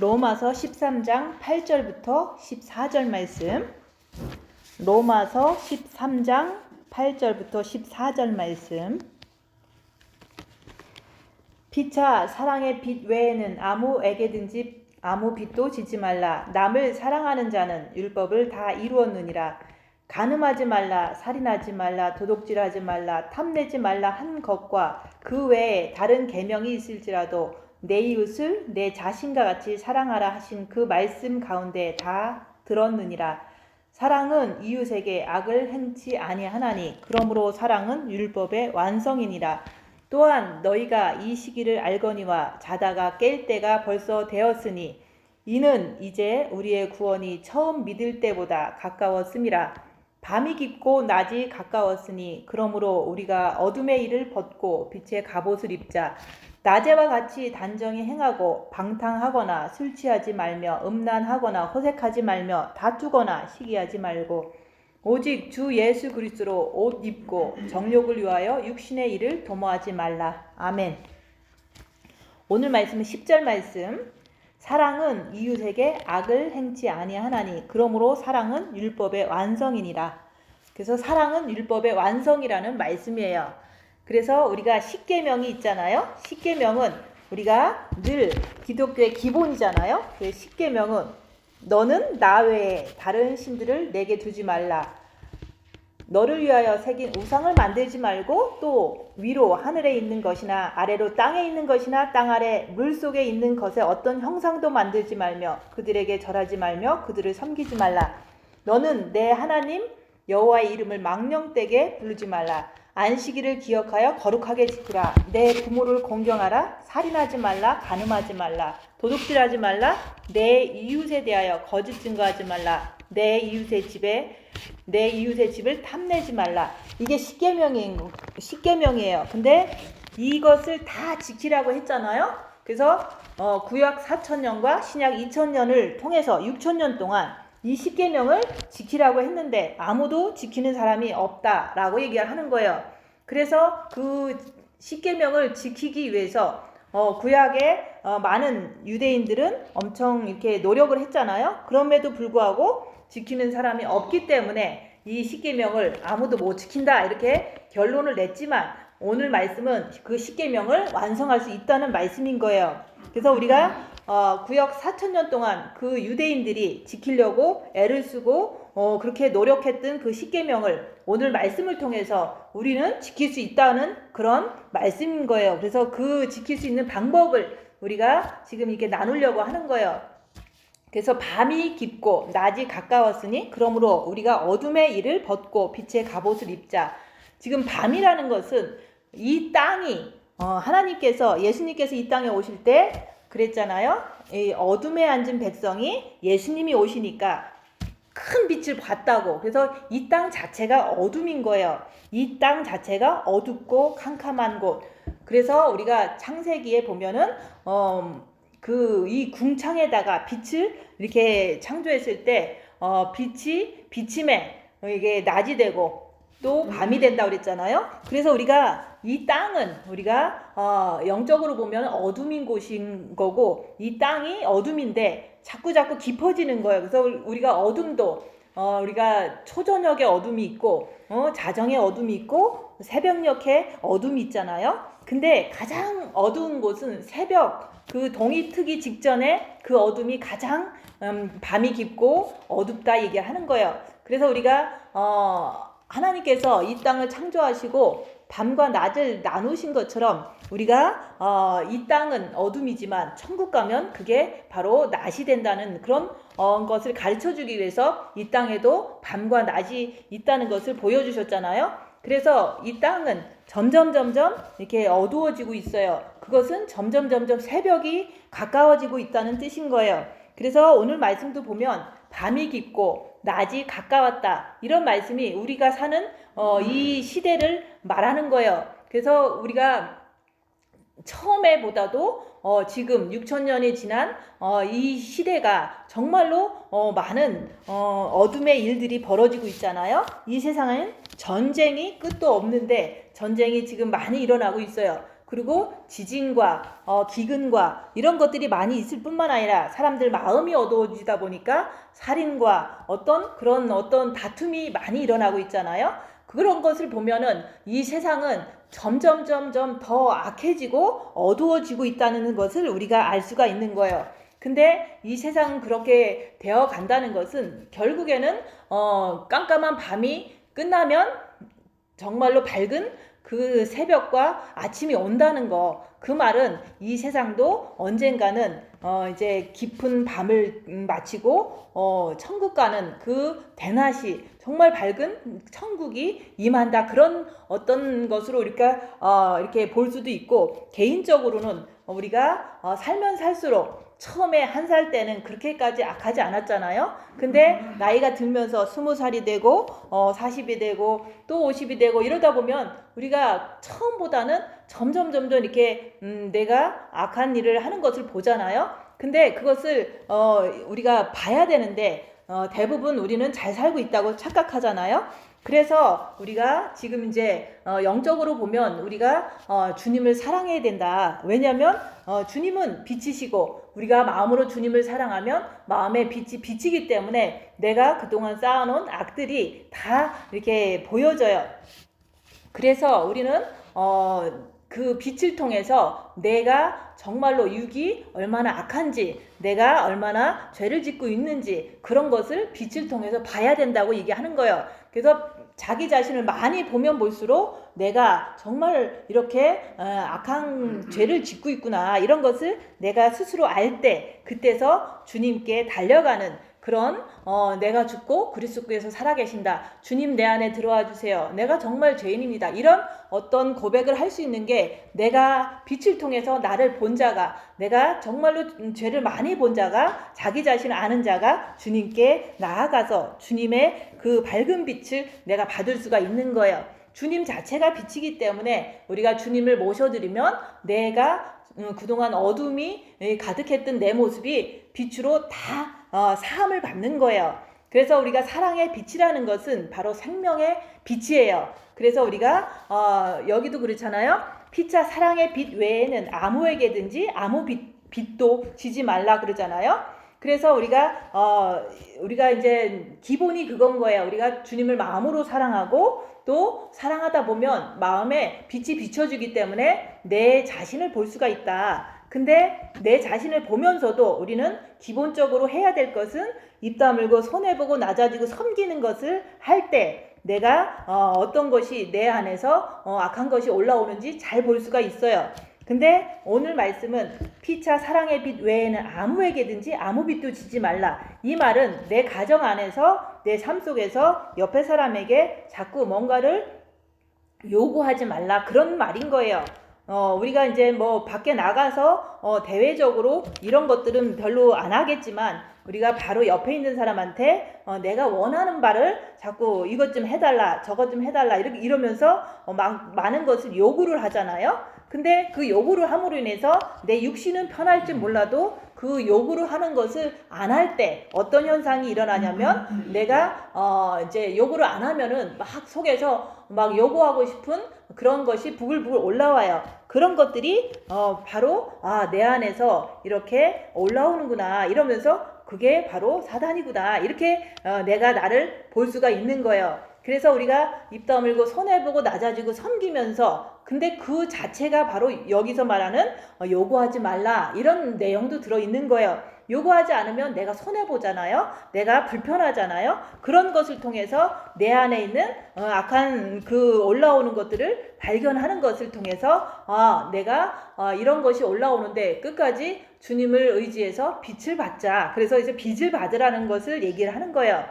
로마서 13장 8절부터 14절 말씀. 로마서 13장 8절부터 14절 말씀. 피차 사랑의 빚 외에는 아무에게든지 아무 빚도 지지 말라. 남을 사랑하는 자는 율법을 다 이루었느니라. 간음하지 말라, 살인하지 말라, 도둑질하지 말라, 탐내지 말라 한 것과 그 외에 다른 계명이 있을지라도 내 이웃을 내 자신과 같이 사랑하라 하신 그 말씀 가운데 다 들었느니라. 사랑은 이웃에게 악을 행치 아니하나니 그러므로 사랑은 율법의 완성이니라. 또한 너희가 이 시기를 알거니와 자다가 깰 때가 벌써 되었으니 이는 이제 우리의 구원이 처음 믿을 때보다 가까웠음이라. 밤이 깊고 낮이 가까웠으니 그러므로 우리가 어둠의 일을 벗고 빛의 갑옷을 입자. 낮에와 같이 단정히 행하고 방탕하거나 술 취하지 말며 음란하거나 호색하지 말며 다투거나 시기하지 말고 오직 주 예수 그리스도로 옷 입고 정욕을 위하여 육신의 일을 도모하지 말라. 아멘. 오늘 말씀은 10절 말씀. 사랑은 이웃에게 악을 행치 아니하나니 그러므로 사랑은 율법의 완성이니라. 그래서 사랑은 율법의 완성이라는 말씀이에요. 그래서 우리가 십계명이 있잖아요. 십계명은 우리가 늘 기독교의 기본이잖아요. 그 십계명은 너는 나 외에 다른 신들을 내게 두지 말라. 너를 위하여 새긴 우상을 만들지 말고 또 위로 하늘에 있는 것이나 아래로 땅에 있는 것이나 땅 아래 물속에 있는 것에 어떤 형상도 만들지 말며 그들에게 절하지 말며 그들을 섬기지 말라. 너는 내 하나님 여호와의 이름을 망령되게 부르지 말라. 안식일을 기억하여 거룩하게 지키라. 내 부모를 공경하라. 살인하지 말라. 간음하지 말라. 도둑질하지 말라. 내 이웃에 대하여 거짓 증거하지 말라. 내 이웃의 집을 탐내지 말라. 이게 십계명이에요. 근데 이것을 다 지키라고 했잖아요. 그래서 구약 4,000년과 신약 2,000년을 통해서 6,000년 동안 이 십계명을 지키라고 했는데 아무도 지키는 사람이 없다라고 얘기를 하는 거예요. 그래서 그 십계명을 지키기 위해서 구약에 많은 유대인들은 엄청 이렇게 노력을 했잖아요. 그럼에도 불구하고 지키는 사람이 없기 때문에 이 십계명을 아무도 못 지킨다 이렇게 결론을 냈지만 오늘 말씀은 그 십계명을 완성할 수 있다는 말씀인 거예요. 그래서 우리가 구약 4,000년 동안 그 유대인들이 지키려고 애를 쓰고 그렇게 노력했던 그 십계명을 오늘 말씀을 통해서 우리는 지킬 수 있다는 그런 말씀인 거예요. 그래서 그 지킬 수 있는 방법을 우리가 지금 이렇게 나누려고 하는 거예요. 그래서 밤이 깊고 낮이 가까웠으니 그러므로 우리가 어둠의 일을 벗고 빛의 갑옷을 입자. 지금 밤이라는 것은 이 땅이 하나님께서 예수님께서 이 땅에 오실 때 그랬잖아요. 이 어둠에 앉은 백성이 예수님이 오시니까 큰 빛을 봤다고. 그래서 이 땅 자체가 어둠인 거예요. 이 땅 자체가 어둡고 캄캄한 곳. 그래서 우리가 창세기에 보면은 이 궁창에다가 빛을 이렇게 창조했을 때 빛이 비침에 이게 낮이 되고 또 밤이 된다고 그랬잖아요. 그래서 우리가 이 땅은 우리가 영적으로 보면 어둠인 곳인 거고 이 땅이 어둠인데 자꾸 깊어지는 거예요. 그래서 우리가 어둠도 우리가 초저녁에 어둠이 있고 자정에 어둠이 있고 새벽녘에 어둠이 있잖아요. 근데 가장 어두운 곳은 새벽 그 동이 트기 직전에 그 어둠이 가장 밤이 깊고 어둡다 얘기하는 거예요. 그래서 우리가 하나님께서 이 땅을 창조하시고 밤과 낮을 나누신 것처럼 우리가 이 땅은 어둠이지만 천국 가면 그게 바로 낮이 된다는 그런 것을 가르쳐주기 위해서 이 땅에도 밤과 낮이 있다는 것을 보여주셨잖아요. 그래서 이 땅은 점점 이렇게 어두워지고 있어요. 그것은 점점 새벽이 가까워지고 있다는 뜻인 거예요. 그래서 오늘 말씀도 보면 밤이 깊고 낮이 가까웠다. 이런 말씀이 우리가 사는 이 시대를 말하는 거예요. 그래서 우리가 처음에 보다도 지금 6,000년이 지난 이 시대가 정말로 많은 어둠의 일들이 벌어지고 있잖아요. 이 세상은 전쟁이 끝도 없는데 전쟁이 지금 많이 일어나고 있어요. 그리고 지진과 기근과 이런 것들이 많이 있을 뿐만 아니라 사람들 마음이 어두워지다 보니까 살인과 어떤 다툼이 많이 일어나고 있잖아요. 그런 것을 보면은 이 세상은 점점 더 악해지고 어두워지고 있다는 것을 우리가 알 수가 있는 거예요. 근데 이 세상은 그렇게 되어 간다는 것은 결국에는 깜깜한 밤이 끝나면 정말로 밝은 그 새벽과 아침이 온다는 거. 그 말은 이 세상도 언젠가는 이제 깊은 밤을 마치고 천국 가는 그 대낮이 정말 밝은 천국이 임한다. 그런 어떤 것으로 우리가 이렇게 볼 수도 있고, 개인적으로는 우리가 살면 살수록 처음에 1살 때는 그렇게까지 악하지 않았잖아요. 근데 나이가 들면서 20살이 되고 40이 되고 또 50이 되고 이러다 보면 우리가 처음보다는 점점 이렇게 내가 악한 일을 하는 것을 보잖아요. 근데 그것을 우리가 봐야 되는데 대부분 우리는 잘 살고 있다고 착각하잖아요. 그래서 우리가 지금 이제 영적으로 보면 우리가 주님을 사랑해야 된다. 왜냐하면 주님은 빛이시고 우리가 마음으로 주님을 사랑하면 마음의 빛이 비치기 때문에 내가 그동안 쌓아놓은 악들이 다 이렇게 보여져요. 그래서 우리는 그 빛을 통해서 내가 정말로 육이 얼마나 악한지, 내가 얼마나 죄를 짓고 있는지 그런 것을 빛을 통해서 봐야 된다고 얘기하는 거예요. 그래서 자기 자신을 많이 보면 볼수록 내가 정말 이렇게 악한 죄를 짓고 있구나, 이런 것을 내가 스스로 알 때 그때서 주님께 달려가는 그런 내가 죽고 그리스도께서 살아계신다, 주님 내 안에 들어와 주세요, 내가 정말 죄인입니다, 이런 어떤 고백을 할 수 있는 게 내가 빛을 통해서 나를 본 자가, 내가 정말로 죄를 많이 본 자가, 자기 자신을 아는 자가 주님께 나아가서 주님의 그 밝은 빛을 내가 받을 수가 있는 거예요. 주님 자체가 빛이기 때문에 우리가 주님을 모셔드리면 내가 그동안 어둠이 가득했던 내 모습이 빛으로 다 사함을 받는 거예요. 그래서 우리가 사랑의 빛이라는 것은 바로 생명의 빛이에요. 그래서 우리가 여기도 그렇잖아요. 피차 사랑의 빛 외에는 아무에게든지 아무 빛도 지지 말라 그러잖아요. 그래서 우리가 이제 기본이 그건 거예요. 우리가 주님을 마음으로 사랑하고 또 사랑하다 보면 마음에 빛이 비춰주기 때문에 내 자신을 볼 수가 있다. 근데 내 자신을 보면서도 우리는 기본적으로 해야 될 것은 입 다물고 손해보고 낮아지고 섬기는 것을 할 때 내가 어떤 것이 내 안에서 악한 것이 올라오는지 잘 볼 수가 있어요. 근데 오늘 말씀은 피차 사랑의 빛 외에는 아무에게든지 아무 빛도 지지 말라. 이 말은 내 가정 안에서 내 삶 속에서 옆에 사람에게 자꾸 뭔가를 요구하지 말라, 그런 말인 거예요. 우리가 이제 뭐 밖에 나가서 대외적으로 이런 것들은 별로 안 하겠지만 우리가 바로 옆에 있는 사람한테 내가 원하는 바를 자꾸 이것 좀 해달라, 저것 좀 해달라 이러면서 많은 것을 요구를 하잖아요. 근데 그 요구를 함으로 인해서 내 육신은 편할지 몰라도 그 요구를 하는 것을 안 할 때 어떤 현상이 일어나냐면 내가 이제 요구를 안 하면은 막 속에서 막 요구하고 싶은 그런 것이 부글부글 올라와요. 그런 것들이 바로 내 안에서 이렇게 올라오는구나 이러면서 그게 바로 사단이구나, 이렇게 내가 나를 볼 수가 있는 거예요. 그래서 우리가 입 다물고 손해보고 낮아지고 섬기면서, 근데 그 자체가 바로 여기서 말하는 요구하지 말라 이런 내용도 들어있는 거예요. 요구하지 않으면 내가 손해보잖아요. 내가 불편하잖아요. 그런 것을 통해서 내 안에 있는 악한 그 올라오는 것들을 발견하는 것을 통해서 내가 이런 것이 올라오는데 끝까지 주님을 의지해서 빛을 받자. 그래서 이제 빛을 받으라는 것을 얘기를 하는 거예요.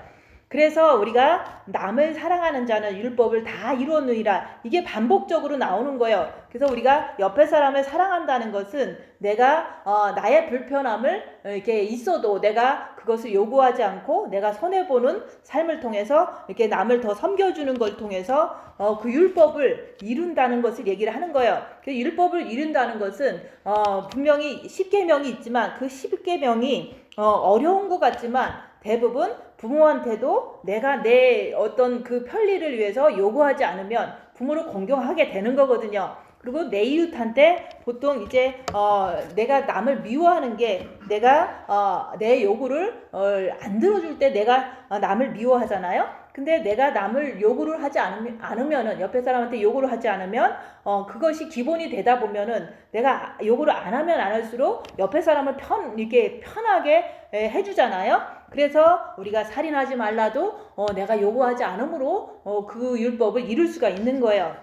그래서 우리가 남을 사랑하는 자는 율법을 다 이루었느니라, 이게 반복적으로 나오는 거예요. 그래서 우리가 옆에 사람을 사랑한다는 것은 내가 나의 불편함을 이렇게 있어도 내가 그것을 요구하지 않고 내가 손해보는 삶을 통해서 이렇게 남을 더 섬겨주는 걸 통해서 그 율법을 이룬다는 것을 얘기를 하는 거예요. 그 율법을 이룬다는 것은 분명히 10계명이 있지만 그 10계명이 어려운 것 같지만 대부분 부모한테도 내가 내 어떤 그 편리를 위해서 요구하지 않으면 부모를 공경하게 되는 거거든요. 그리고 내 이웃한테 보통 이제 내가 남을 미워하는 게 내가 내 요구를 안 들어줄 때 내가 남을 미워하잖아요. 근데 내가 남을 요구를 하지 않으면은 옆에 사람한테 요구를 하지 않으면 그것이 기본이 되다 보면은 내가 요구를 안 하면 안 할수록 옆에 사람을 이렇게 편하게 해주잖아요. 그래서 우리가 살인하지 말라도 내가 요구하지 않으므로 그 율법을 이룰 수가 있는 거예요.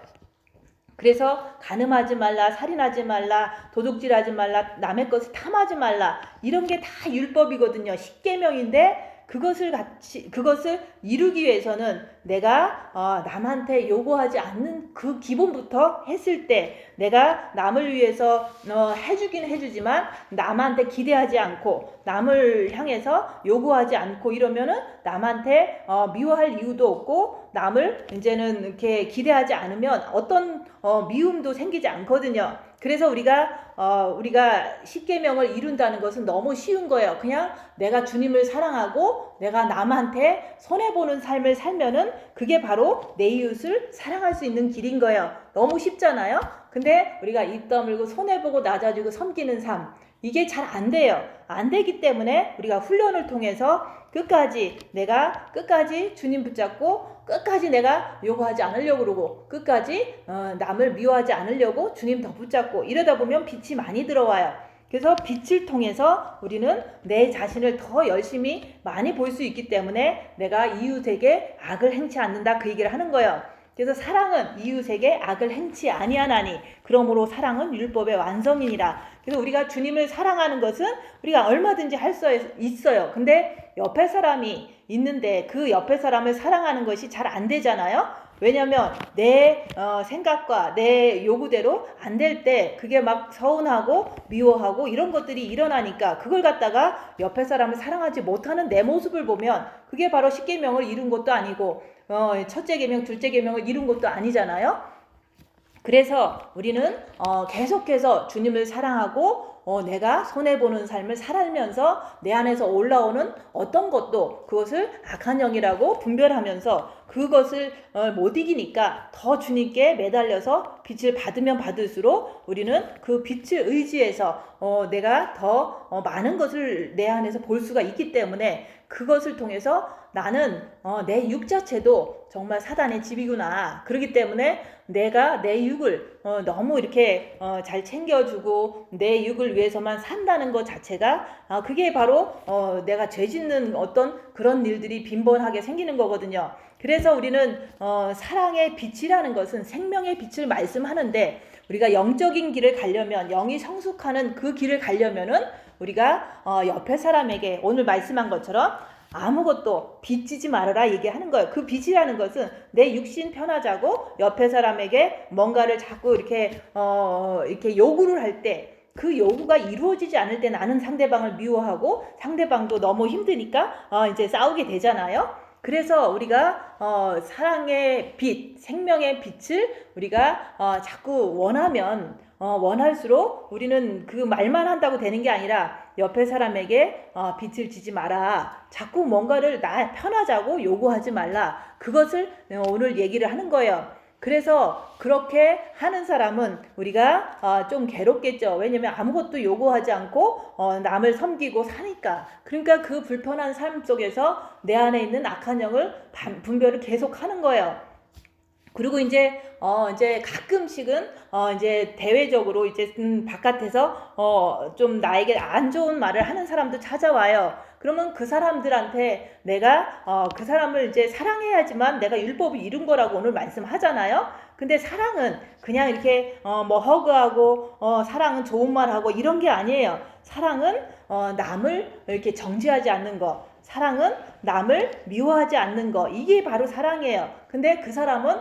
그래서 간음하지 말라, 살인하지 말라, 도둑질하지 말라, 남의 것을 탐하지 말라, 이런 게 다 율법이거든요. 십계명인데 그것을 이루기 위해서는 내가 남한테 요구하지 않는 그 기본부터 했을 때 내가 남을 위해서 해주긴 해주지만 남한테 기대하지 않고 남을 향해서 요구하지 않고 이러면은 남한테 미워할 이유도 없고 남을 이제는 이렇게 기대하지 않으면 어떤 미움도 생기지 않거든요. 그래서 우리가 십계명을 이룬다는 것은 너무 쉬운 거예요. 그냥 내가 주님을 사랑하고 내가 남한테 손해보는 삶을 살면은 그게 바로 내 이웃을 사랑할 수 있는 길인 거예요. 너무 쉽잖아요. 근데 우리가 입 다물고 손해보고 낮아지고 섬기는 삶, 이게 잘 안 돼요. 안 되기 때문에 우리가 훈련을 통해서 내가 끝까지 주님 붙잡고 끝까지 내가 요구하지 않으려고 그러고 끝까지 남을 미워하지 않으려고 주님 더 붙잡고 이러다 보면 빛이 많이 들어와요. 그래서 빛을 통해서 우리는 내 자신을 더 열심히 많이 볼 수 있기 때문에 내가 이웃에게 악을 행치 않는다, 그 얘기를 하는 거예요. 그래서 사랑은 이웃에게 악을 행치 아니하나니 그러므로 사랑은 율법의 완성이니라. 그래서 우리가 주님을 사랑하는 것은 우리가 얼마든지 할 수 있어요. 근데 옆에 사람이 있는데 그 옆에 사람을 사랑하는 것이 잘 안 되잖아요. 왜냐면 내 생각과 내 요구대로 안 될 때 그게 막 서운하고 미워하고 이런 것들이 일어나니까 그걸 갖다가 옆에 사람을 사랑하지 못하는 내 모습을 보면 그게 바로 십계명을 이룬 것도 아니고 첫째 계명, 둘째 계명을 이룬 것도 아니잖아요. 그래서 우리는 계속해서 주님을 사랑하고 내가 손해보는 삶을 살면서 내 안에서 올라오는 어떤 것도 그것을 악한 영이라고 분별하면서 그것을 못 이기니까 더 주님께 매달려서 빛을 받으면 받을수록 우리는 그 빛을 의지해서 내가 더 많은 것을 내 안에서 볼 수가 있기 때문에 그것을 통해서 나는 내 육 자체도 정말 사단의 집이구나. 그렇기 때문에 내가 내 육을 너무 이렇게 잘 챙겨주고 내 육을 위해서만 산다는 것 자체가 그게 바로 내가 죄 짓는 어떤 그런 일들이 빈번하게 생기는 거거든요. 그래서 우리는 사랑의 빛이라는 것은 생명의 빛을 말씀하는데 우리가 영적인 길을 가려면 영이 성숙하는 그 길을 가려면은 우리가 옆에 사람에게 오늘 말씀한 것처럼 아무것도 빚지지 말아라 얘기하는 거예요. 그 빚이라는 것은 내 육신 편하자고 옆에 사람에게 뭔가를 자꾸 이렇게 요구를 할 때 그 요구가 이루어지지 않을 때 나는 상대방을 미워하고 상대방도 너무 힘드니까 이제 싸우게 되잖아요. 그래서 우리가 사랑의 빛, 생명의 빛을 우리가 자꾸 원하면 원할수록 우리는 그 말만 한다고 되는 게 아니라 옆에 사람에게 빛을 지지 마라. 자꾸 뭔가를 나 편하자고 요구하지 말라. 그것을 오늘 얘기를 하는 거예요. 그래서 그렇게 하는 사람은 우리가 좀 괴롭겠죠. 왜냐면 아무것도 요구하지 않고 남을 섬기고 사니까. 그러니까 그 불편한 삶 속에서 내 안에 있는 악한 영을 분별을 계속 하는 거예요. 그리고 이제 가끔씩은 이제 대외적으로 이제 바깥에서 좀 나에게 안 좋은 말을 하는 사람도 찾아와요. 그러면 그 사람들한테 내가 그 사람을 이제 사랑해야지만 내가 율법을 이룬 거라고 오늘 말씀하잖아요. 근데 사랑은 그냥 이렇게 허그하고 사랑은 좋은 말하고 이런 게 아니에요. 사랑은 남을 이렇게 정죄하지 않는 거. 사랑은 남을 미워하지 않는 거. 이게 바로 사랑이에요. 근데 그 사람은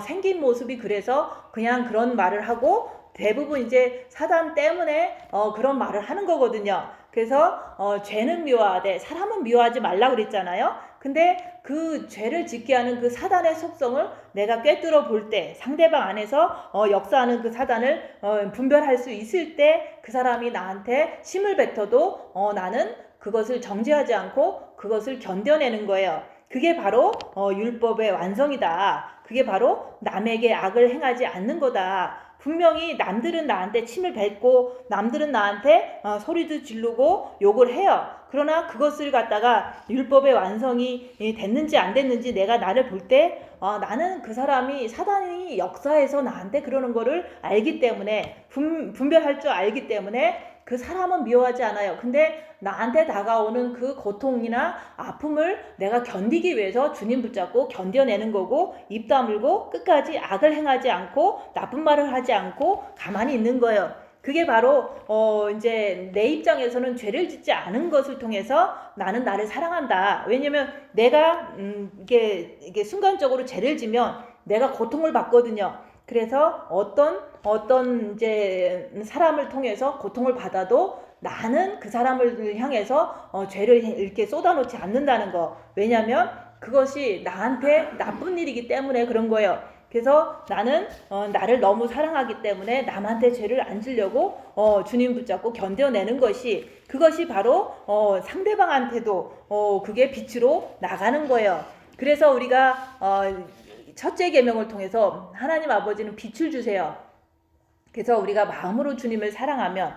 생긴 모습이 그래서 그냥 그런 말을 하고 대부분 이제 사단 때문에 그런 말을 하는 거거든요. 그래서 죄는 미워하되 사람은 미워하지 말라 그랬잖아요. 근데 그 죄를 짓게 하는 그 사단의 속성을 내가 꿰뚫어 볼 때 상대방 안에서 역사하는 그 사단을 분별할 수 있을 때 그 사람이 나한테 힘을 뱉어도 나는 그것을 정죄하지 않고 그것을 견뎌내는 거예요. 그게 바로 율법의 완성이다. 그게 바로 남에게 악을 행하지 않는 거다. 분명히 남들은 나한테 침을 뱉고 남들은 나한테 소리도 지르고 욕을 해요. 그러나 그것을 갖다가 율법의 완성이 됐는지 안 됐는지 내가 나를 볼 때 나는 그 사람이 사단이 역사에서 나한테 그러는 거를 알기 때문에 분별할 줄 알기 때문에 그 사람은 미워하지 않아요. 근데 나한테 다가오는 그 고통이나 아픔을 내가 견디기 위해서 주님 붙잡고 견뎌내는 거고 입 다물고 끝까지 악을 행하지 않고 나쁜 말을 하지 않고 가만히 있는 거예요. 그게 바로 이제 내 입장에서는 죄를 짓지 않은 것을 통해서 나는 나를 사랑한다. 왜냐면 내가 이게 순간적으로 죄를 지면 내가 고통을 받거든요. 그래서 어떤 이제 사람을 통해서 고통을 받아도 나는 그 사람을 향해서 죄를 이렇게 쏟아놓지 않는다는 거. 왜냐면 그것이 나한테 나쁜 일이기 때문에 그런 거예요. 그래서 나는 나를 너무 사랑하기 때문에 남한테 죄를 안 지려고 주님 붙잡고 견뎌내는 것이 그것이 바로 상대방한테도 그게 빛으로 나가는 거예요. 그래서 우리가 첫째 계명을 통해서 하나님 아버지는 빛을 주세요. 그래서 우리가 마음으로 주님을 사랑하면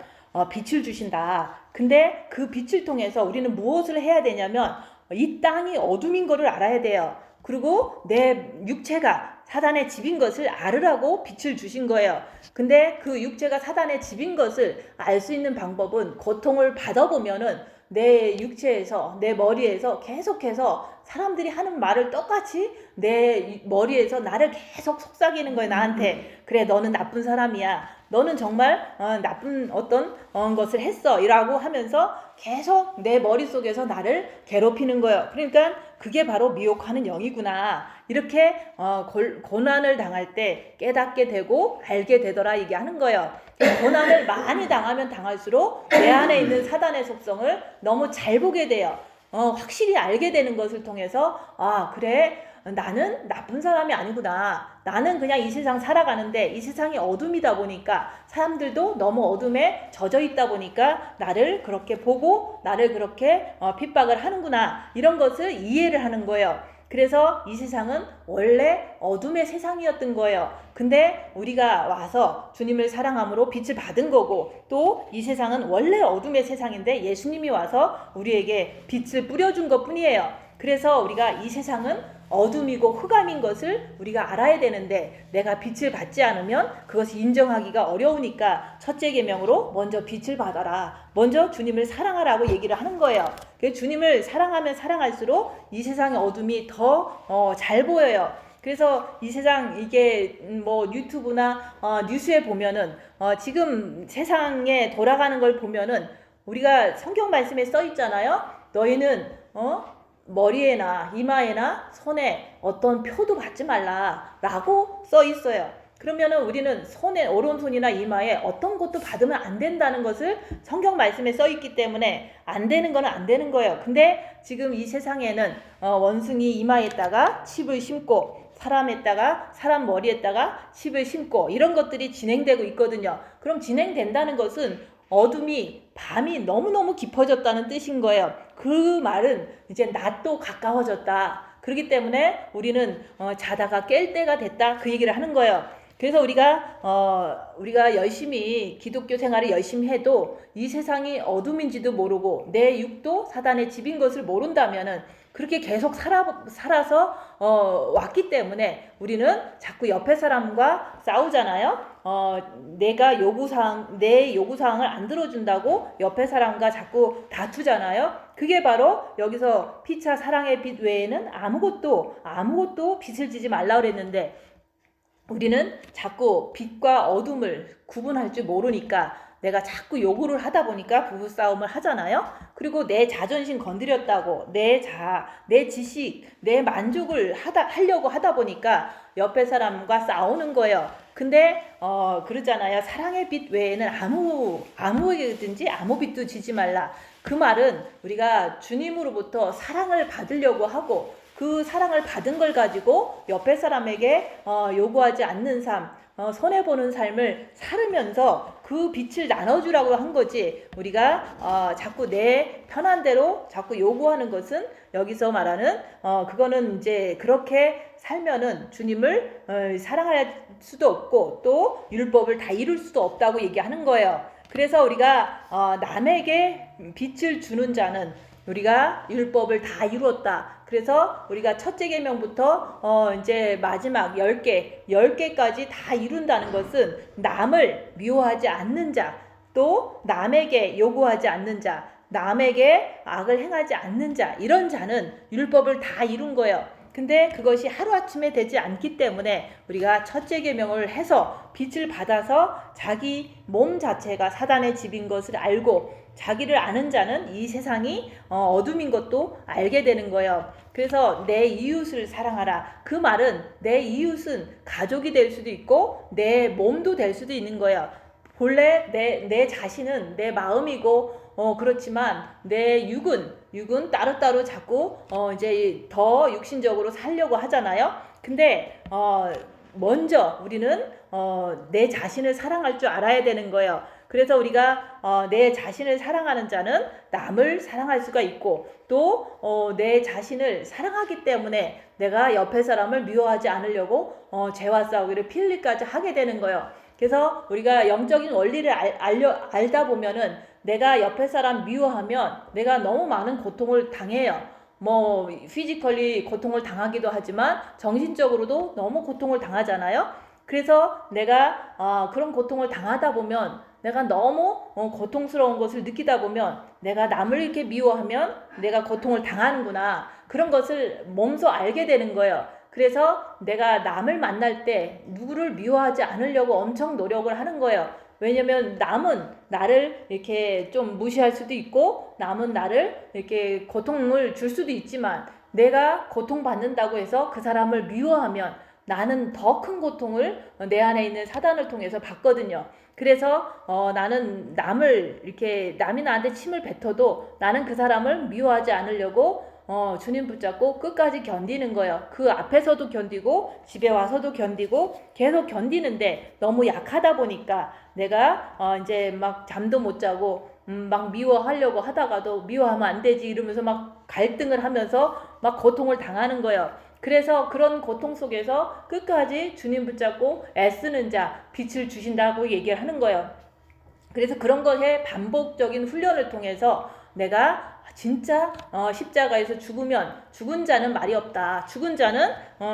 빛을 주신다. 근데 그 빛을 통해서 우리는 무엇을 해야 되냐면 이 땅이 어둠인 것을 알아야 돼요. 그리고 내 육체가 사단의 집인 것을 알으라고 빛을 주신 거예요. 근데 그 육체가 사단의 집인 것을 알 수 있는 방법은 고통을 받아보면은 내 육체에서 내 머리에서 계속해서 사람들이 하는 말을 똑같이 내 머리에서 나를 계속 속삭이는 거예요. 나한테 그래 너는 나쁜 사람이야. 너는 정말 나쁜 어떤 것을 했어 이라고 하면서 계속 내 머릿속에서 나를 괴롭히는 거예요. 그러니까 그게 바로 미혹하는 영이구나. 이렇게 고난을 당할 때 깨닫게 되고 알게 되더라 얘기하는 거예요. 고난을 많이 당하면 당할수록 내 안에 있는 사단의 속성을 너무 잘 보게 돼요. 확실히 알게 되는 것을 통해서 그래 나는 나쁜 사람이 아니구나. 나는 그냥 이 세상 살아가는데 이 세상이 어둠이다 보니까 사람들도 너무 어둠에 젖어 있다 보니까 나를 그렇게 보고 나를 그렇게 핍박을 하는구나. 이런 것을 이해를 하는 거예요. 그래서 이 세상은 원래 어둠의 세상이었던 거예요. 근데 우리가 와서 주님을 사랑함으로 빛을 받은 거고 또 이 세상은 원래 어둠의 세상인데 예수님이 와서 우리에게 빛을 뿌려준 것 뿐이에요. 그래서 우리가 이 세상은 어둠이고 흑암인 것을 우리가 알아야 되는데 내가 빛을 받지 않으면 그것이 인정하기가 어려우니까 첫째 계명으로 먼저 빛을 받아라. 먼저 주님을 사랑하라고 얘기를 하는 거예요. 주님을 사랑하면 사랑할수록 이 세상의 어둠이 더 잘 보여요. 그래서 이 세상 이게 뭐 유튜브나 뉴스에 보면은 지금 세상에 돌아가는 걸 보면은 우리가 성경 말씀에 써 있잖아요. 너희는 머리에나 이마에나 손에 어떤 표도 받지 말라라고 써 있어요. 그러면은 우리는 손에 오른손이나 이마에 어떤 것도 받으면 안 된다는 것을 성경 말씀에 써 있기 때문에 안 되는 거는 안 되는 거예요. 근데 지금 이 세상에는 원숭이 이마에다가 칩을 심고 사람에다가 사람 머리에다가 칩을 심고 이런 것들이 진행되고 있거든요. 그럼 진행된다는 것은 어둠이 밤이 너무너무 깊어졌다는 뜻인 거예요. 그 말은 이제 낮도 가까워졌다. 그렇기 때문에 우리는 자다가 깰 때가 됐다. 그 얘기를 하는 거예요. 그래서 우리가 열심히 기독교 생활을 열심히 해도 이 세상이 어둠인지도 모르고 내 육도 사단의 집인 것을 모른다면은 그렇게 계속 살아서 왔기 때문에 우리는 자꾸 옆에 사람과 싸우잖아요. 내 요구사항을 안 들어준다고 옆에 사람과 자꾸 다투잖아요. 그게 바로 여기서 피차 사랑의 빛 외에는 아무것도 빛을 지지 말라 그랬는데 우리는 자꾸 빛과 어둠을 구분할 줄 모르니까 내가 자꾸 요구를 하다 보니까 부부싸움을 하잖아요. 그리고 내 자존심 건드렸다고 내 지식, 내 만족을 하려고 하다 보니까 옆에 사람과 싸우는 거예요. 근데 그러잖아요. 사랑의 빛 외에는 아무에게든지 아무 빛도 지지 말라. 그 말은 우리가 주님으로부터 사랑을 받으려고 하고 그 사랑을 받은 걸 가지고 옆에 사람에게 요구하지 않는 삶, 손해보는 삶을 살으면서 그 빛을 나눠주라고 한 거지. 우리가 자꾸 내 편한 대로 자꾸 요구하는 것은 여기서 말하는 그거는 이제 그렇게 살면은 주님을 사랑할 수도 없고 또 율법을 다 이룰 수도 없다고 얘기하는 거예요. 그래서 우리가 남에게 빛을 주는 자는 우리가 율법을 다 이루었다. 그래서 우리가 첫째 계명부터 이제 마지막 10개까지 다 이룬다는 것은 남을 미워하지 않는 자, 또 남에게 요구하지 않는 자, 남에게 악을 행하지 않는 자, 이런 자는 율법을 다 이룬 거예요. 근데 그것이 하루아침에 되지 않기 때문에 우리가 첫째 계명을 해서 빛을 받아서 자기 몸 자체가 사단의 집인 것을 알고 자기를 아는 자는 이 세상이 어둠인 것도 알게 되는 거예요. 그래서 내 이웃을 사랑하라. 그 말은 내 이웃은 가족이 될 수도 있고 내 몸도 될 수도 있는 거예요. 본래 내 자신은 내 마음이고 그렇지만 내 육은 따로따로 자꾸 이제 더 육신적으로 살려고 하잖아요. 근데 먼저 우리는 내 자신을 사랑할 줄 알아야 되는 거예요. 그래서 우리가 내 자신을 사랑하는 자는 남을 사랑할 수가 있고 또 내 자신을 사랑하기 때문에 내가 옆에 사람을 미워하지 않으려고 죄와 싸우기를 필리까지 하게 되는 거예요. 그래서 우리가 영적인 원리를 알다 보면은 내가 옆에 사람 미워하면 내가 너무 많은 고통을 당해요. 뭐 피지컬리 고통을 당하기도 하지만 정신적으로도 너무 고통을 당하잖아요. 그래서 내가 그런 고통을 당하다 보면 내가 너무 고통스러운 것을 느끼다 보면 내가 남을 이렇게 미워하면 내가 고통을 당하는구나. 그런 것을 몸소 알게 되는 거예요. 그래서 내가 남을 만날 때 누구를 미워하지 않으려고 엄청 노력을 하는 거예요. 왜냐면 남은 나를 이렇게 좀 무시할 수도 있고 남은 나를 이렇게 고통을 줄 수도 있지만 내가 고통받는다고 해서 그 사람을 미워하면 나는 더 큰 고통을 내 안에 있는 사단을 통해서 받거든요. 그래서 나는 남을 이렇게 남이 나한테 침을 뱉어도 나는 그 사람을 미워하지 않으려고 주님 붙잡고 끝까지 견디는 거예요. 그 앞에서도 견디고 집에 와서도 견디고 계속 견디는데 너무 약하다 보니까 내가 이제 막 잠도 못 자고 막 미워하려고 하다가도 미워하면 안 되지 이러면서 막 갈등을 하면서 막 고통을 당하는 거예요. 그래서 그런 고통 속에서 끝까지 주님 붙잡고 애쓰는 자 빛을 주신다고 얘기를 하는 거예요. 그래서 그런 것의 반복적인 훈련을 통해서 내가 진짜 십자가에서 죽은 자는 말이 없다. 죽은 자는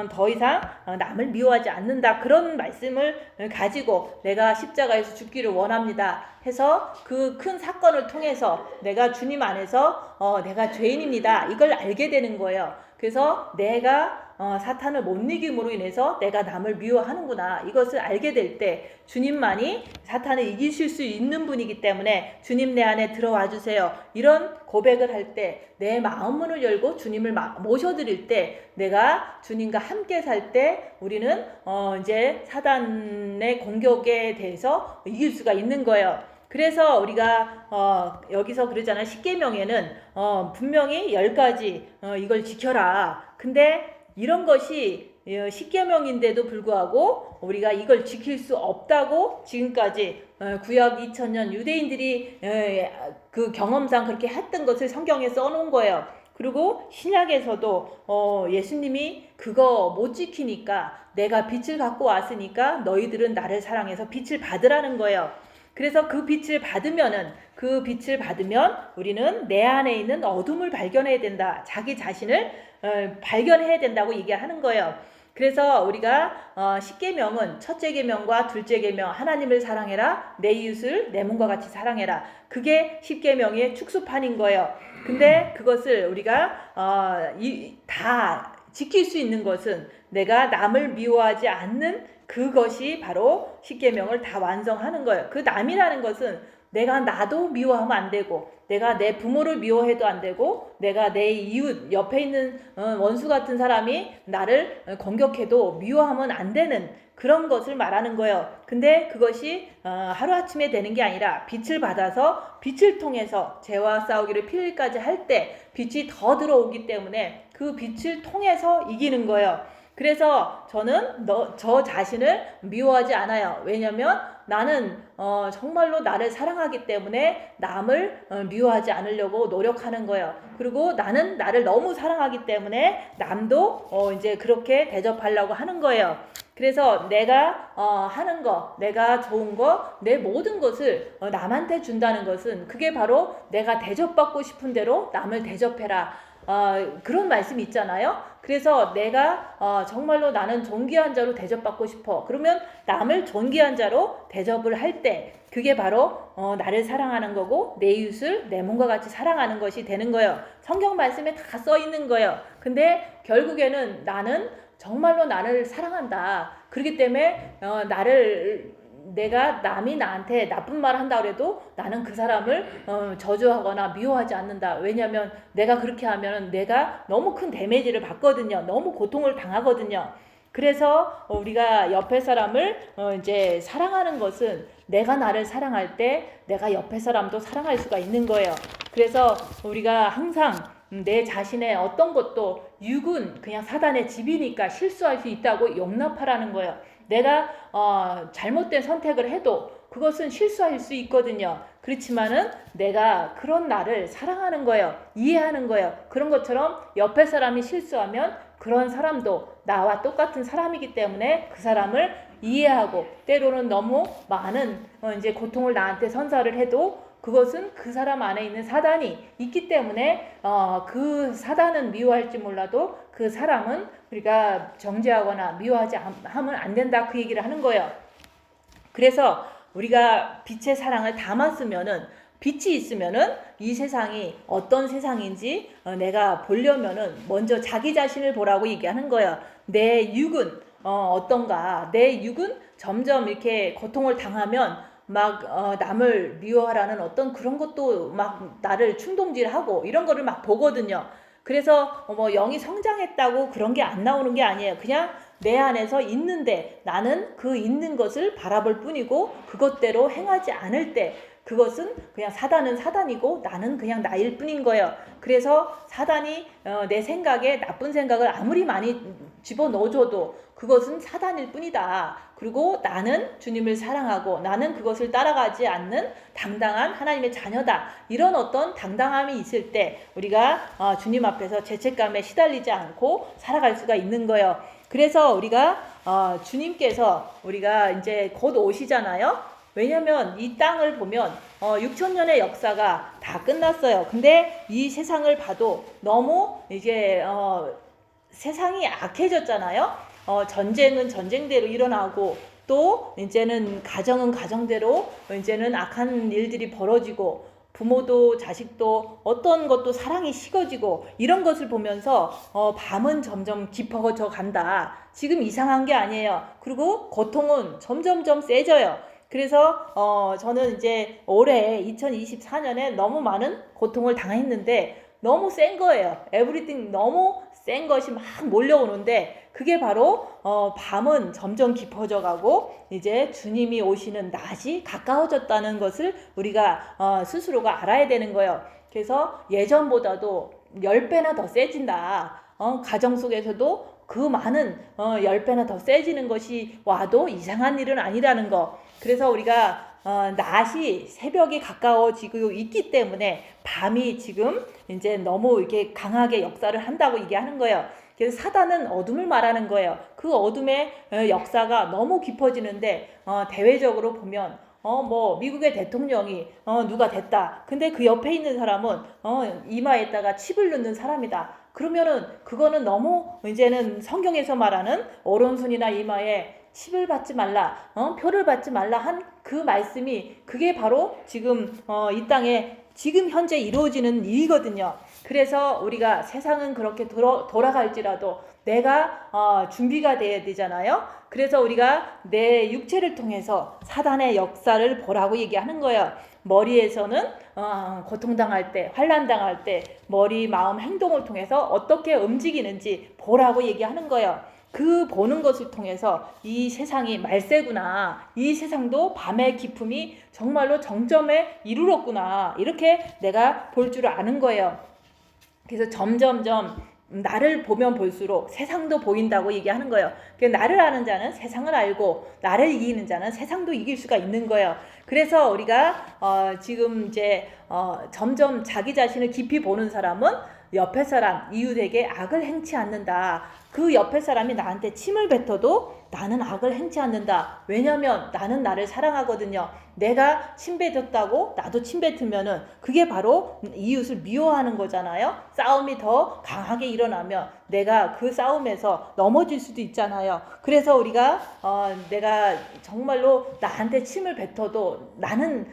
더 이상 남을 미워하지 않는다. 그런 말씀을 가지고 내가 십자가에서 죽기를 원합니다. 해서 그 큰 사건을 통해서 내가 주님 안에서 내가 죄인입니다. 이걸 알게 되는 거예요. 그래서 내가 사탄을 못 이김으로 인해서 내가 남을 미워하는구나. 이것을 알게 될 때 주님만이 사탄을 이기실 수 있는 분이기 때문에 주님 내 안에 들어와 주세요. 이런 고백을 할 때 내 마음문을 열고 주님을 모셔드릴 때 내가 주님과 함께 살 때 우리는 이제 사단의 공격에 대해서 이길 수가 있는 거예요. 그래서 우리가 여기서 그러잖아요. 십계명에는 분명히 10가지 이걸 지켜라. 근데 이런 것이 십계명인데도 불구하고 우리가 이걸 지킬 수 없다고 지금까지 구약 2000년 유대인들이 그 경험상 그렇게 했던 것을 성경에 써놓은 거예요. 그리고 신약에서도 예수님이 그거 못 지키니까 내가 빛을 갖고 왔으니까 너희들은 나를 사랑해서 빛을 받으라는 거예요. 그래서 그 빛을 받으면 우리는 내 안에 있는 어둠을 발견해야 된다. 자기 자신을 발견해야 된다고 얘기하는 거예요. 그래서 우리가 십계명은 첫째 계명과 둘째 계명 하나님을 사랑해라. 내 이웃을 내 몸과 같이 사랑해라. 그게 십계명의 축소판인 거예요. 근데 그것을 우리가 다 지킬 수 있는 것은 내가 남을 미워하지 않는 그것이 바로 십계명을 다 완성하는 거예요. 그 남이라는 것은 내가 나도 미워하면 안 되고 내가 내 부모를 미워해도 안 되고 내가 내 이웃 옆에 있는 원수 같은 사람이 나를 공격해도 미워하면 안 되는 그런 것을 말하는 거예요. 근데 그것이 하루아침에 되는 게 아니라 빛을 받아서 빛을 통해서 죄와 싸우기를 필까지 할 때 빛이 더 들어오기 때문에 그 빛을 통해서 이기는 거예요. 그래서 저는 저 자신을 미워하지 않아요. 왜냐면 나는 정말로 나를 사랑하기 때문에 남을 미워하지 않으려고 노력하는 거예요. 그리고 나는 나를 너무 사랑하기 때문에 남도 이제 그렇게 대접하려고 하는 거예요. 그래서 내가 하는 거, 내가 좋은 거, 내 모든 것을 남한테 준다는 것은 그게 바로 내가 대접받고 싶은 대로 남을 대접해라. 그런 말씀이 있잖아요. 그래서 내가 정말로 나는 존귀한 자로 대접받고 싶어. 그러면 남을 존귀한 자로 대접을 할 때 그게 바로 나를 사랑하는 거고 내 이웃을 내 몸과 같이 사랑하는 것이 되는 거예요. 성경 말씀에 다 써 있는 거예요. 근데 결국에는 나는 정말로 나를 사랑한다. 그렇기 때문에 내가 남이 나한테 나쁜 말 한다 그래도 나는 그 사람을 저주하거나 미워하지 않는다. 왜냐하면 내가 그렇게 하면 내가 너무 큰 데미지를 받거든요. 너무 고통을 당하거든요. 그래서 우리가 옆에 사람을 이제 사랑하는 것은 내가 나를 사랑할 때 내가 옆에 사람도 사랑할 수가 있는 거예요. 그래서 우리가 항상 내 자신의 어떤 것도 육은 그냥 사단의 집이니까 실수할 수 있다고 용납하라는 거예요. 내가 잘못된 선택을 해도 그것은 실수할 수 있거든요. 그렇지만은 내가 그런 나를 사랑하는 거예요. 이해하는 거예요. 그런 것처럼 옆에 사람이 실수하면 그런 사람도 나와 똑같은 사람이기 때문에 그 사람을 이해하고 때로는 너무 많은 이제 고통을 나한테 선사를 해도 그것은 그 사람 안에 있는 사단이 있기 때문에 그 사단은 미워할지 몰라도 그 사람은 우리가 정죄하거나 미워하지 하면 안 된다, 그 얘기를 하는 거예요. 그래서 우리가 빛의 사랑을 담았으면은 빛이 있으면은 이 세상이 어떤 세상인지 내가 보려면은 먼저 자기 자신을 보라고 얘기하는 거예요. 내 육은 어떤가? 내 육은 점점 이렇게 고통을 당하면 막 남을 미워하라는 어떤 그런 것도 막 나를 충동질하고 이런 거를 막 보거든요. 그래서 뭐 영이 성장했다고 그런 게 안 나오는 게 아니에요. 그냥 내 안에서 있는데 나는 그 있는 것을 바라볼 뿐이고 그것대로 행하지 않을 때 그것은 그냥 사단은 사단이고 나는 그냥 나일 뿐인 거예요. 그래서 사단이 내 생각에 나쁜 생각을 아무리 많이 집어넣어줘도 그것은 사단일 뿐이다. 그리고 나는 주님을 사랑하고 나는 그것을 따라가지 않는 당당한 하나님의 자녀다. 이런 어떤 당당함이 있을 때 우리가 주님 앞에서 죄책감에 시달리지 않고 살아갈 수가 있는 거예요. 그래서 우리가 주님께서 우리가 이제 곧 오시잖아요. 왜냐면 이 땅을 보면 6,000년의 역사가 다 끝났어요. 근데 이 세상을 봐도 너무 이제 세상이 악해졌잖아요. 전쟁은 전쟁대로 일어나고 또 이제는 가정은 가정대로 이제는 악한 일들이 벌어지고 부모도 자식도 어떤 것도 사랑이 식어지고 이런 것을 보면서 밤은 점점 깊어져 간다. 지금 이상한 게 아니에요. 그리고 고통은 점점점 세져요. 그래서 저는 이제 올해 2024년에 너무 많은 고통을 당했는데 너무 센 거예요. 에브리띵 너무 센 것이 막 몰려오는데 그게 바로 밤은 점점 깊어져 가고 이제 주님이 오시는 낮이 가까워졌다는 것을 우리가 스스로가 알아야 되는 거예요. 그래서 예전보다도 10배나 더 세진다. 가정 속에서도 그 많은 10배나 더 세지는 것이 와도 이상한 일은 아니라는 거. 그래서 우리가 낮이 새벽이 가까워지고 있기 때문에 밤이 지금 이제 너무 이렇게 강하게 역사를 한다고 얘기하는 거예요. 그래서 사단은 어둠을 말하는 거예요. 그 어둠의 역사가 너무 깊어지는데 대외적으로 보면 뭐 미국의 대통령이 누가 됐다. 근데 그 옆에 있는 사람은 이마에다가 칩을 넣는 사람이다. 그러면은 그거는 너무 이제는 성경에서 말하는 오른손이나 이마에 칩을 받지 말라, 표를 받지 말라 한 그 말씀이 그게 바로 지금 이 땅에 지금 현재 이루어지는 일이거든요. 그래서 우리가 세상은 그렇게 돌아갈지라도 내가 준비가 돼야 되잖아요. 그래서 우리가 내 육체를 통해서 사단의 역사를 보라고 얘기하는 거예요. 머리에서는 고통당할 때, 환난당할 때 머리, 마음, 행동을 통해서 어떻게 움직이는지 보라고 얘기하는 거예요. 그 보는 것을 통해서 이 세상이 말세구나, 이 세상도 밤의 기품이 정말로 정점에 이르렀구나, 이렇게 내가 볼 줄 아는 거예요. 그래서 점점점 나를 보면 볼수록 세상도 보인다고 얘기하는 거예요. 나를 아는 자는 세상을 알고 나를 이기는 자는 세상도 이길 수가 있는 거예요. 그래서 우리가 지금 이제 점점 자기 자신을 깊이 보는 사람은 옆에 사람, 이웃에게 악을 행치 않는다. 그 옆에 사람이 나한테 침을 뱉어도 나는 악을 행치 않는다. 왜냐면 나는 나를 사랑하거든요. 내가 침 뱉었다고 나도 침 뱉으면은 그게 바로 이웃을 미워하는 거잖아요. 싸움이 더 강하게 일어나면 내가 그 싸움에서 넘어질 수도 있잖아요. 그래서 우리가 내가 정말로 나한테 침을 뱉어도 나는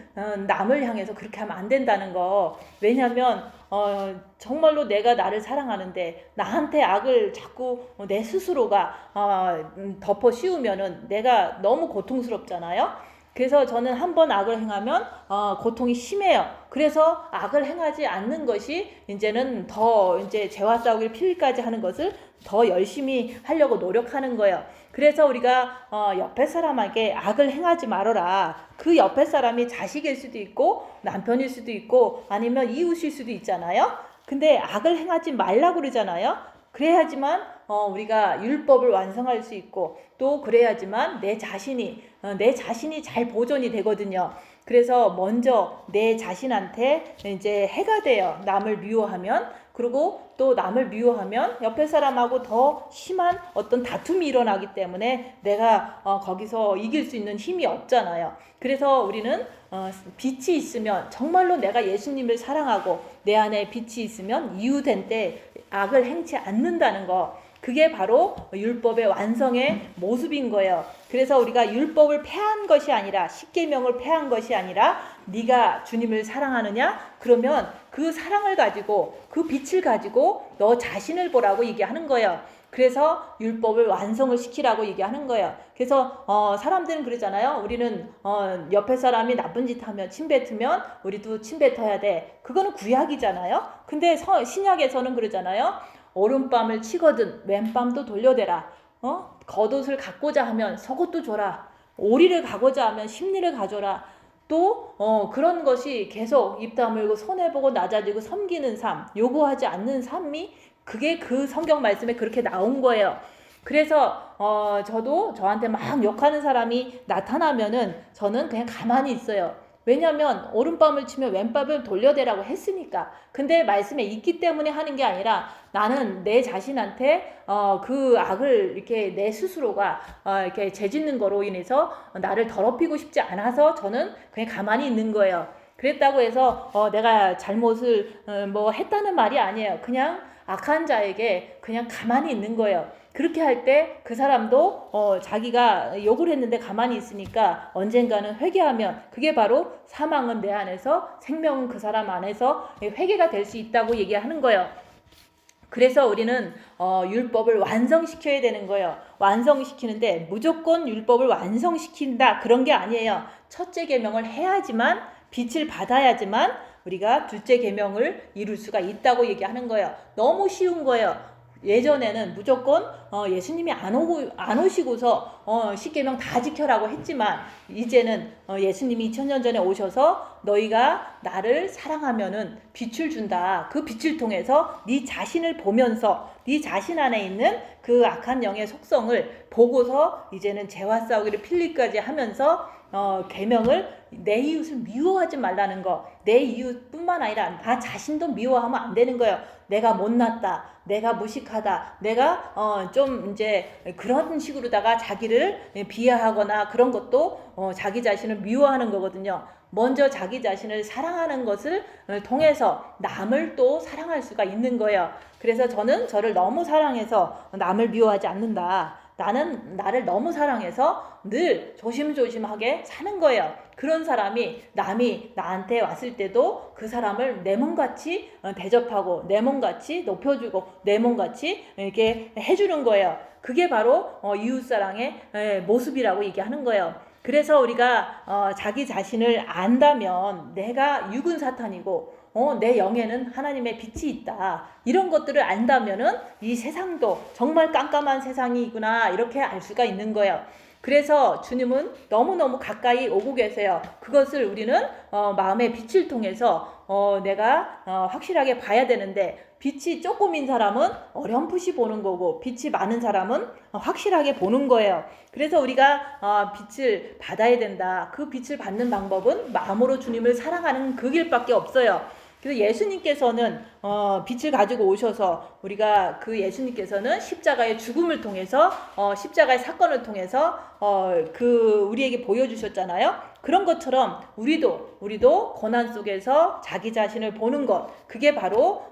남을 향해서 그렇게 하면 안 된다는 거. 왜냐면 정말로 내가 나를 사랑하는데 나한테 악을 자꾸 내 스스로가 덮어 씌우면은 내가 너무 고통스럽잖아요. 그래서 저는 한 번 악을 행하면 고통이 심해요. 그래서 악을 행하지 않는 것이 이제는 더 이제 죄와 싸우기를 필기까지 하는 것을 더 열심히 하려고 노력하는 거예요. 그래서 우리가 옆에 사람에게 악을 행하지 말아라. 그 옆에 사람이 자식일 수도 있고 남편일 수도 있고 아니면 이웃일 수도 있잖아요. 근데 악을 행하지 말라고 그러잖아요. 그래야지만 우리가 율법을 완성할 수 있고 또 그래야지만 내 자신이 잘 보존이 되거든요. 그래서 먼저 내 자신한테 이제 해가 돼요. 남을 미워하면. 그리고 또 남을 미워하면 옆에 사람하고 더 심한 어떤 다툼이 일어나기 때문에 내가 거기서 이길 수 있는 힘이 없잖아요. 그래서 우리는 빛이 있으면 정말로 내가 예수님을 사랑하고 내 안에 빛이 있으면 이유된 때 악을 행치 않는다는 거. 그게 바로 율법의 완성의 모습인 거예요. 그래서 우리가 율법을 폐한 것이 아니라 십계명을 폐한 것이 아니라 네가 주님을 사랑하느냐? 그러면 그 사랑을 가지고 그 빛을 가지고 너 자신을 보라고 얘기하는 거예요. 그래서 율법을 완성을 시키라고 얘기하는 거예요. 그래서 사람들은 그러잖아요. 우리는 옆에 사람이 나쁜 짓 하면 침 뱉으면 우리도 침 뱉어야 돼. 그거는 구약이잖아요. 근데 신약에서는 그러잖아요. 오른밤을 치거든 왼밤도 돌려대라. 겉옷을 갖고자 하면 속옷도 줘라. 오리를 가고자 하면 심리를 가져라. 또 그런 것이 계속 입 다물고 손해보고 낮아지고 섬기는 삶, 요구하지 않는 삶이 그게 그 성경 말씀에 그렇게 나온 거예요. 그래서 저도 저한테 막 욕하는 사람이 나타나면은 저는 그냥 가만히 있어요. 왜냐면 오른밤을 치면 왼밤을 돌려대라고 했으니까. 근데 말씀에 있기 때문에 하는 게 아니라 나는 내 자신한테 그 악을 이렇게 내 스스로가 이렇게 죄짓는 거로 인해서 나를 더럽히고 싶지 않아서 저는 그냥 가만히 있는 거예요. 그랬다고 해서 내가 잘못을 뭐 했다는 말이 아니에요. 그냥 악한 자에게 그냥 가만히 있는 거예요. 그렇게 할 때 그 사람도 자기가 욕을 했는데 가만히 있으니까 언젠가는 회개하면 그게 바로 사망은 내 안에서 생명은 그 사람 안에서 회개가 될 수 있다고 얘기하는 거예요. 그래서 우리는 율법을 완성시켜야 되는 거예요. 완성시키는데 무조건 율법을 완성시킨다 그런 게 아니에요. 첫째 계명을 해야지만 빛을 받아야지만 우리가 둘째 계명을 이룰 수가 있다고 얘기하는 거예요. 너무 쉬운 거예요. 예전에는 무조건 예수님이 안 오시고서 10계명 다 지켜라고 했지만 이제는 예수님이 2000년 전에 오셔서 너희가 나를 사랑하면은 빛을 준다. 그 빛을 통해서 네 자신을 보면서 네 자신 안에 있는 그 악한 영의 속성을 보고서 이제는 죄와 싸우기를 필리까지 하면서 계명을 내 이웃을 미워하지 말라는 거. 내 이웃뿐만 아니라 나 자신도 미워하면 안 되는 거예요. 내가 못났다. 내가 무식하다. 내가 좀 이제 그런 식으로다가 자기를 비하하거나 그런 것도 자기 자신을 미워하는 거거든요. 먼저 자기 자신을 사랑하는 것을 통해서 남을 또 사랑할 수가 있는 거예요. 그래서 저는 저를 너무 사랑해서 남을 미워하지 않는다. 나는 나를 너무 사랑해서 늘 조심조심하게 사는 거예요. 그런 사람이 남이 나한테 왔을 때도 그 사람을 내 몸같이 대접하고 내 몸같이 높여주고 내 몸같이 이렇게 해주는 거예요. 그게 바로 이웃사랑의 모습이라고 얘기하는 거예요. 그래서 우리가 자기 자신을 안다면 내가 육은 사탄이고 내 영에는 하나님의 빛이 있다. 이런 것들을 안다면은 이 세상도 정말 깜깜한 세상이구나 이렇게 알 수가 있는 거예요. 그래서 주님은 너무너무 가까이 오고 계세요. 그것을 우리는 마음의 빛을 통해서 내가 확실하게 봐야 되는데 빛이 조금인 사람은 어렴풋이 보는 거고 빛이 많은 사람은 확실하게 보는 거예요. 그래서 우리가 빛을 받아야 된다. 그 빛을 받는 방법은 마음으로 주님을 사랑하는 그 길밖에 없어요. 그래서 예수님께서는 빛을 가지고 오셔서 우리가 그 예수님께서는 십자가의 죽음을 통해서 십자가의 사건을 통해서 그 우리에게 보여주셨잖아요. 그런 것처럼 우리도 고난 속에서 자기 자신을 보는 것, 그게 바로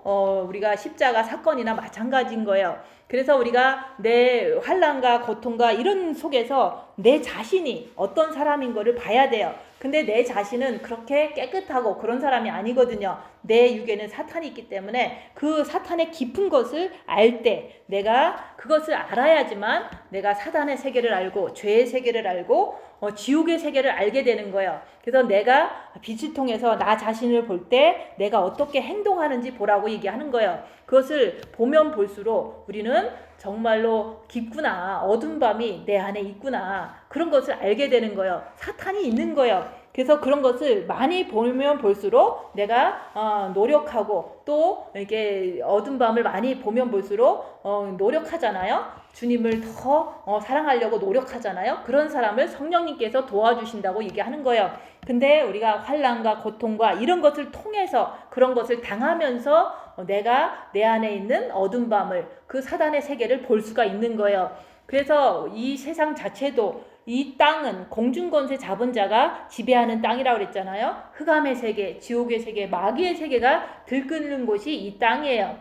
우리가 십자가 사건이나 마찬가지인 거예요. 그래서 우리가 내 환난과 고통과 이런 속에서 내 자신이 어떤 사람인 거를 봐야 돼요. 근데 내 자신은 그렇게 깨끗하고 그런 사람이 아니거든요. 내 육에는 사탄이 있기 때문에 그 사탄의 깊은 것을 알 때 내가 그것을 알아야지만 내가 사단의 세계를 알고 죄의 세계를 알고 지옥의 세계를 알게 되는 거예요. 그래서 내가 빛을 통해서 나 자신을 볼 때 내가 어떻게 행동하는지 보라고 얘기하는 거예요. 그것을 보면 볼수록 우리는 정말로 깊구나, 어두운 밤이 내 안에 있구나, 그런 것을 알게 되는 거예요. 사탄이 있는 거예요. 그래서 그런 것을 많이 보면 볼수록 내가 노력하고 또 이렇게 어두운 밤을 많이 보면 볼수록 노력하잖아요. 주님을 더 사랑하려고 노력하잖아요. 그런 사람을 성령님께서 도와주신다고 얘기하는 거예요. 근데 우리가 환난과 고통과 이런 것을 통해서 그런 것을 당하면서 내가 내 안에 있는 어두운 밤을, 그 사단의 세계를 볼 수가 있는 거예요. 그래서 이 세상 자체도, 이 땅은 공중권세 잡은 자가 지배하는 땅이라고 그랬잖아요. 흑암의 세계, 지옥의 세계, 마귀의 세계가 들끓는 곳이 이 땅이에요.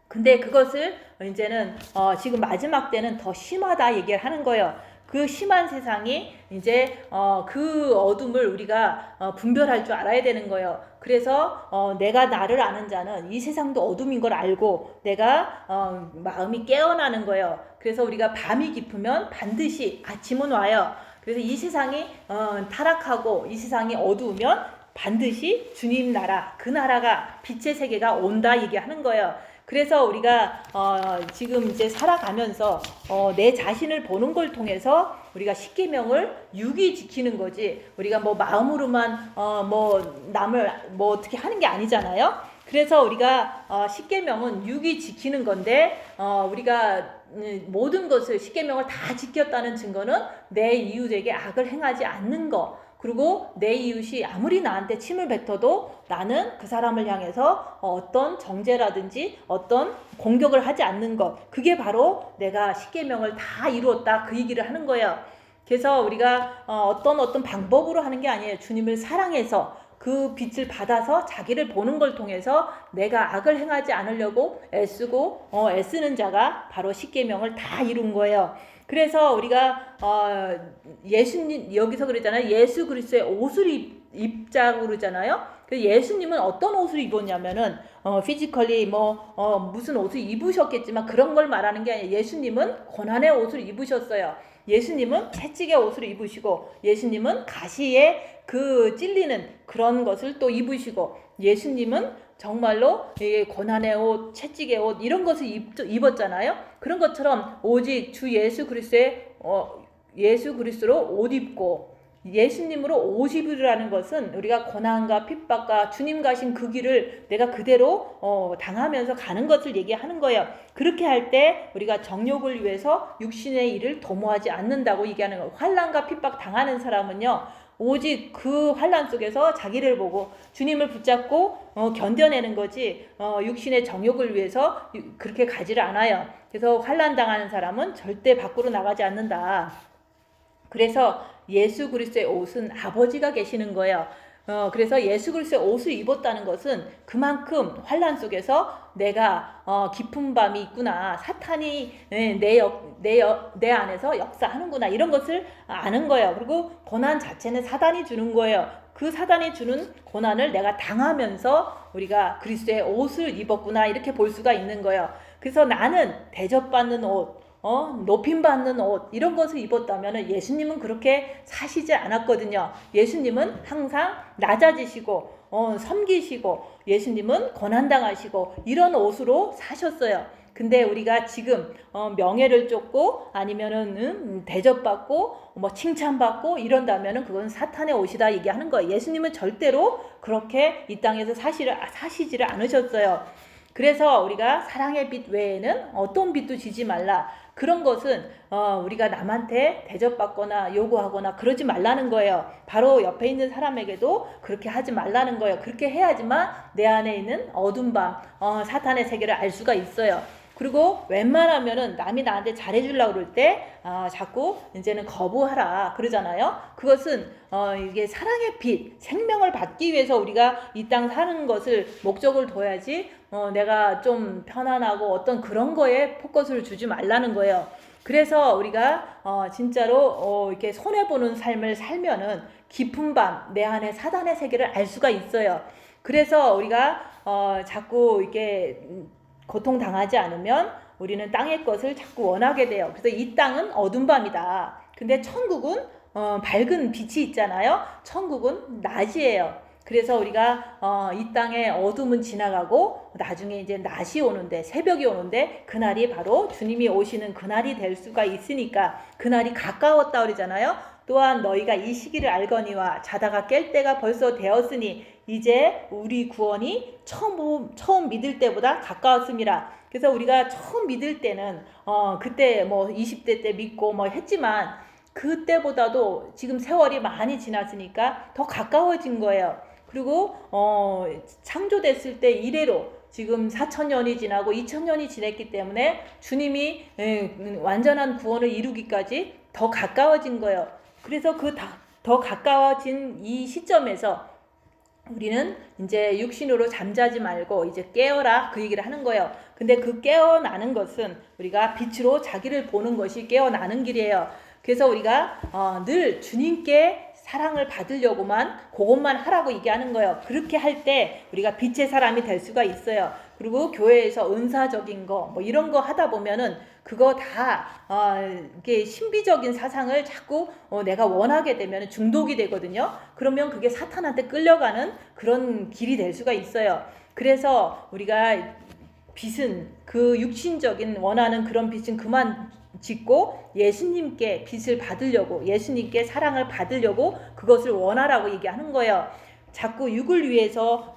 근데 그것을 이제는 지금 마지막 때는 더 심하다 얘기를 하는 거예요. 그 심한 세상이 이제 그 어둠을 우리가 분별할 줄 알아야 되는 거예요. 그래서 내가 나를 아는 자는 이 세상도 어둠인 걸 알고 내가 마음이 깨어나는 거예요. 그래서 우리가 밤이 깊으면 반드시 아침은 와요. 그래서 이 세상이 타락하고 이 세상이 어두우면 반드시 주님 나라, 그 나라가 빛의 세계가 온다 얘기하는 거예요. 그래서 우리가 지금 이제 살아가면서 내 자신을 보는 걸 통해서 우리가 십계명을 육이 지키는 거지, 우리가 뭐 마음으로만 뭐 남을 뭐 어떻게 하는 게 아니잖아요. 그래서 우리가 십계명은 육이 지키는 건데 우리가 모든 것을 십계명을 다 지켰다는 증거는 내 이웃에게 악을 행하지 않는 거, 그리고 내 이웃이 아무리 나한테 침을 뱉어도 나는 그 사람을 향해서 어떤 정죄라든지 어떤 공격을 하지 않는 것, 그게 바로 내가 십계명을 다 이루었다 그 얘기를 하는 거예요. 그래서 우리가 어떤 방법으로 하는 게 아니에요. 주님을 사랑해서 그 빛을 받아서 자기를 보는 걸 통해서 내가 악을 행하지 않으려고 애쓰고 애쓰는 자가 바로 십계명을 다 이룬 거예요. 그래서 우리가 예수님, 여기서 그랬잖아요. 예수 그리스도의 옷을 입자고 그러잖아요. 예수님은 어떤 옷을 입었냐면은 피지컬리 무슨 옷을 입으셨겠지만 그런 걸 말하는 게 아니에요. 예수님은 고난의 옷을 입으셨어요. 예수님은 채찍의 옷을 입으시고 예수님은 가시에 그 찔리는 그런 것을 또 입으시고 예수님은 정말로 고난의 옷, 채찍의 옷 이런 것을 입었잖아요. 그런 것처럼 오직 주 예수 그리스도의 예수 그리스도로 옷 입고 예수님으로 옷 입으라는 것은 우리가 고난과 핍박과 주님 가신 그 길을 내가 그대로 당하면서 가는 것을 얘기하는 거예요. 그렇게 할 때 우리가 정욕을 위해서 육신의 일을 도모하지 않는다고 얘기하는 거예요. 환난과 핍박 당하는 사람은요, 오직 그 환난 속에서 자기를 보고 주님을 붙잡고 견뎌내는 거지 육신의 정욕을 위해서 그렇게 가지를 않아요. 그래서 환난 당하는 사람은 절대 밖으로 나가지 않는다. 그래서 예수 그리스도의 옷은 아버지가 계시는 거예요. 그래서 예수 그리스도의 옷을 입었다는 것은 그만큼 환난 속에서 내가 깊은 밤이 있구나, 사탄이 내 안에서 역사하는구나, 이런 것을 아는 거예요. 그리고 고난 자체는 사단이 주는 거예요. 그 사단이 주는 고난을 내가 당하면서 우리가 그리스도의 옷을 입었구나, 이렇게 볼 수가 있는 거예요. 그래서 나는 대접받는 옷, 높임받는 옷 이런 것을 입었다면 예수님은 그렇게 사시지 않았거든요. 예수님은 항상 낮아지시고 섬기시고 예수님은 고난당하시고 이런 옷으로 사셨어요. 근데 우리가 지금 명예를 쫓고 아니면은 대접받고 칭찬받고 이런다면은 그건 사탄의 옷이다 얘기하는 거예요. 예수님은 절대로 그렇게 이 땅에서 사시지를 않으셨어요. 그래서 우리가 사랑의 빛 외에는 어떤 빛도 지지 말라. 그런 것은 우리가 남한테 대접받거나 요구하거나 그러지 말라는 거예요. 바로 옆에 있는 사람에게도 그렇게 하지 말라는 거예요. 그렇게 해야지만 내 안에 있는 어둠 밤, 사탄의 세계를 알 수가 있어요. 그리고 웬만하면은 남이 나한테 잘해주려고 그럴 때 자꾸 이제는 거부하라 그러잖아요. 그것은 이게 사랑의 빛, 생명을 받기 위해서 우리가 이 땅 사는 것을 목적을 둬야지 내가 좀 편안하고 어떤 그런 거에 포커스를 주지 말라는 거예요. 그래서 우리가 진짜로 이렇게 손해보는 삶을 살면은 깊은 밤 내 안에 사단의 세계를 알 수가 있어요. 그래서 우리가 자꾸 이렇게 고통당하지 않으면 우리는 땅의 것을 자꾸 원하게 돼요. 그래서 이 땅은 어두운 밤이다. 근데 천국은 밝은 빛이 있잖아요. 천국은 낮이에요. 그래서 우리가 이 땅의 어둠은 지나가고 나중에 이제 낮이 오는데, 새벽이 오는데 그날이 바로 주님이 오시는 그날이 될 수가 있으니까 그날이 가까웠다 그러잖아요. 또한 너희가 이 시기를 알거니와 자다가 깰 때가 벌써 되었으니 이제 우리 구원이 처음 믿을 때보다 가까웠습니다. 그래서 우리가 처음 믿을 때는 그때 뭐 20대 때 믿고 뭐 했지만 그때보다도 지금 세월이 많이 지났으니까 더 가까워진 거예요. 그리고 창조됐을 때 이래로 지금 4,000년이 지나고 2,000년이 지났기 때문에 주님이 완전한 구원을 이루기까지 더 가까워진 거예요. 그래서 더 가까워진 이 시점에서 우리는 이제 육신으로 잠자지 말고 이제 깨어라 그 얘기를 하는 거예요. 근데 그 깨어나는 것은 우리가 빛으로 자기를 보는 것이 깨어나는 길이에요. 그래서 우리가 늘 주님께 사랑을 받으려고만 그것만 하라고 얘기하는 거예요. 그렇게 할 때 우리가 빛의 사람이 될 수가 있어요. 그리고 교회에서 은사적인 거 뭐 이런 거 하다 보면은 그거 다 이게 신비적인 사상을 자꾸 내가 원하게 되면 중독이 되거든요. 그러면 그게 사탄한테 끌려가는 그런 길이 될 수가 있어요. 그래서 우리가 빛은 그 육신적인 원하는 그런 빛은 그만 짓고 예수님께 빛을 받으려고, 예수님께 사랑을 받으려고 그것을 원하라고 얘기하는 거예요. 자꾸 육을 위해서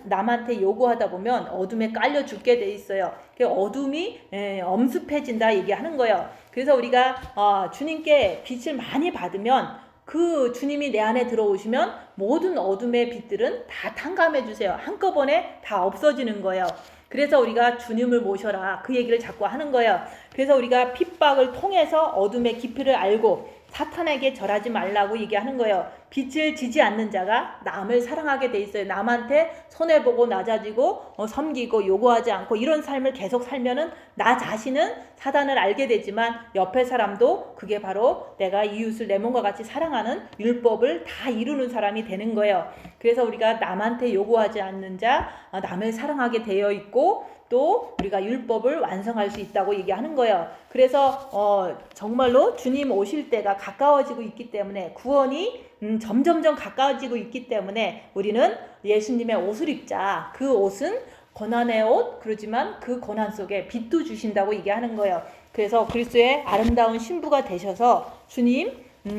남한테 요구하다 보면 어둠에 깔려 죽게 돼 있어요. 어둠이 엄습해진다 얘기하는 거예요. 그래서 우리가 주님께 빛을 많이 받으면 그 주님이 내 안에 들어오시면 모든 어둠의 빛들은 다 탕감해 주세요. 한꺼번에 다 없어지는 거예요. 그래서 우리가 주님을 모셔라 그 얘기를 자꾸 하는 거예요. 그래서 우리가 핍박을 통해서 어둠의 깊이를 알고 사탄에게 절하지 말라고 얘기하는 거예요. 빛을 지지 않는 자가 남을 사랑하게 돼 있어요. 남한테 손해보고 낮아지고 섬기고 요구하지 않고 이런 삶을 계속 살면은 나 자신은 사단을 알게 되지만 옆에 사람도 그게 바로 내가 이웃을 내 몸과 같이 사랑하는 율법을 다 이루는 사람이 되는 거예요. 그래서 우리가 남한테 요구하지 않는 자, 남을 사랑하게 되어 있고 또 우리가 율법을 완성할 수 있다고 얘기하는 거예요. 그래서 정말로 주님 오실 때가 가까워지고 있기 때문에 구원이 점점점 가까워지고 있기 때문에 우리는 예수님의 옷을 입자. 그 옷은 고난의 옷, 그러지만 그 고난 속에 빛도 주신다고 얘기하는 거예요. 그래서 그리스도의 아름다운 신부가 되셔서 주님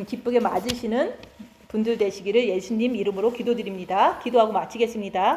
기쁘게 맞으시는 분들 되시기를 예수님 이름으로 기도드립니다. 기도하고 마치겠습니다.